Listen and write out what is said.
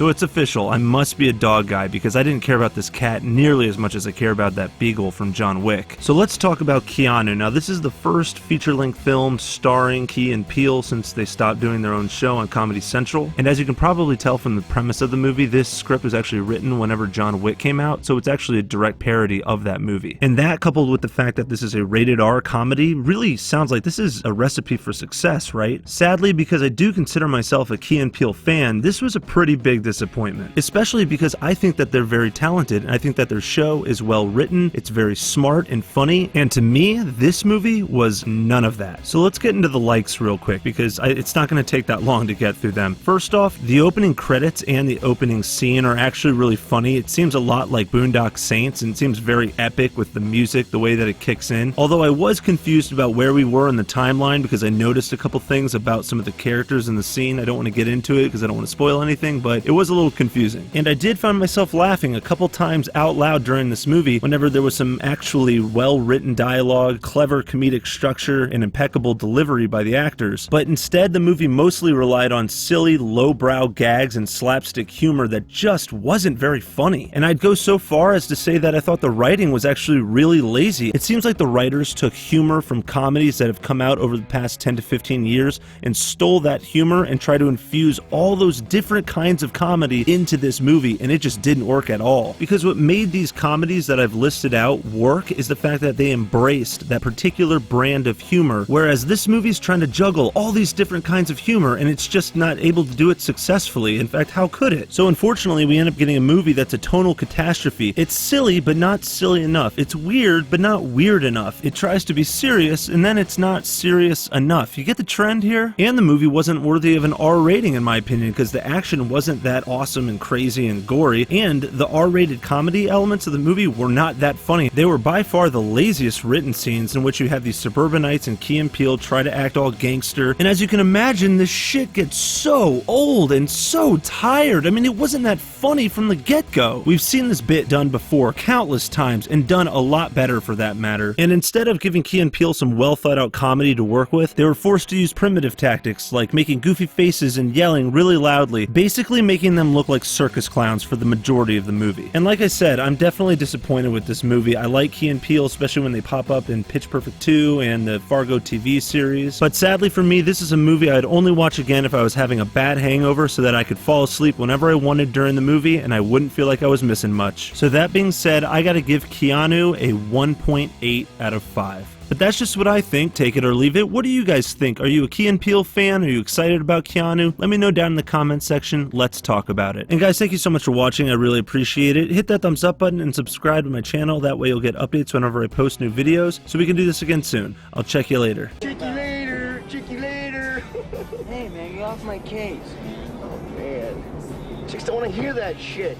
So it's official, I must be a dog guy because I didn't care about this cat nearly as much as I care about that beagle from John Wick. So let's talk about Keanu. Now this is the first feature-length film starring Key and Peele since they stopped doing their own show on Comedy Central. And as you can probably tell from the premise of the movie, this script was actually written whenever John Wick came out, so it's actually a direct parody of that movie. And that, coupled with the fact that this is a rated R comedy, really sounds like this is a recipe for success, right? Sadly, because I do consider myself a Key and Peele fan, this was a pretty big disappointment, especially because I think that they're very talented and I think that their show is well written, it's very smart and funny, and to me, this movie was none of that. So let's get into the likes real quick because it's not going to take that long to get through them. First off, the opening credits and the opening scene are actually really funny. It seems a lot like Boondock Saints and it seems very epic with the music, the way that it kicks in. Although I was confused about where we were in the timeline because I noticed a couple things about some of the characters in the scene. I don't want to get into it because I don't want to spoil anything, but it was a little confusing. And I did find myself laughing a couple times out loud during this movie whenever there was some actually well-written dialogue, clever comedic structure, and impeccable delivery by the actors. But instead, the movie mostly relied on silly, lowbrow gags and slapstick humor that just wasn't very funny. And I'd go so far as to say that I thought the writing was actually really lazy. It seems like the writers took humor from comedies that have come out over the past 10 to 15 years and stole that humor and tried to infuse all those different kinds of comedy into this movie, and it just didn't work at all. Because what made these comedies that I've listed out work is the fact that they embraced that particular brand of humor, whereas this movie's trying to juggle all these different kinds of humor and it's just not able to do it successfully. In fact, how could it? So unfortunately, we end up getting a movie that's a tonal catastrophe. It's silly, but not silly enough. It's weird, but not weird enough. It tries to be serious, and then it's not serious enough. You get the trend here? And the movie wasn't worthy of an R rating, in my opinion, because the action wasn't that awesome and crazy and gory, and the R-rated comedy elements of the movie were not that funny. They were by far the laziest written scenes in which you have these suburbanites and Key and Peele try to act all gangster, and as you can imagine, this shit gets so old and so tired. I mean, it wasn't that funny from the get-go. We've seen this bit done before countless times and done a lot better for that matter, and instead of giving Key and Peele some well-thought-out comedy to work with, they were forced to use primitive tactics like making goofy faces and yelling really loudly, basically making them look like circus clowns for the majority of the movie. And like I said, I'm definitely disappointed with this movie. I like Key and Peele, especially when they pop up in Pitch Perfect 2 and the Fargo TV series, but sadly for me, this is a movie I'd only watch again if I was having a bad hangover so that I could fall asleep whenever I wanted during the movie and I wouldn't feel like I was missing much. So that being said, I gotta give Keanu a 1.8 out of 5. But that's just what I think, take it or leave it. What do you guys think? Are you a Key and Peele fan? Are you excited about Keanu? Let me know down in the comments section. Let's talk about it. And guys, thank you so much for watching. I really appreciate it. Hit that thumbs up button and subscribe to my channel. That way you'll get updates whenever I post new videos. So we can do this again soon. I'll check you later. Check you later. Check you later. Hey man, get off my case. Oh man. Chicks don't want to hear that shit.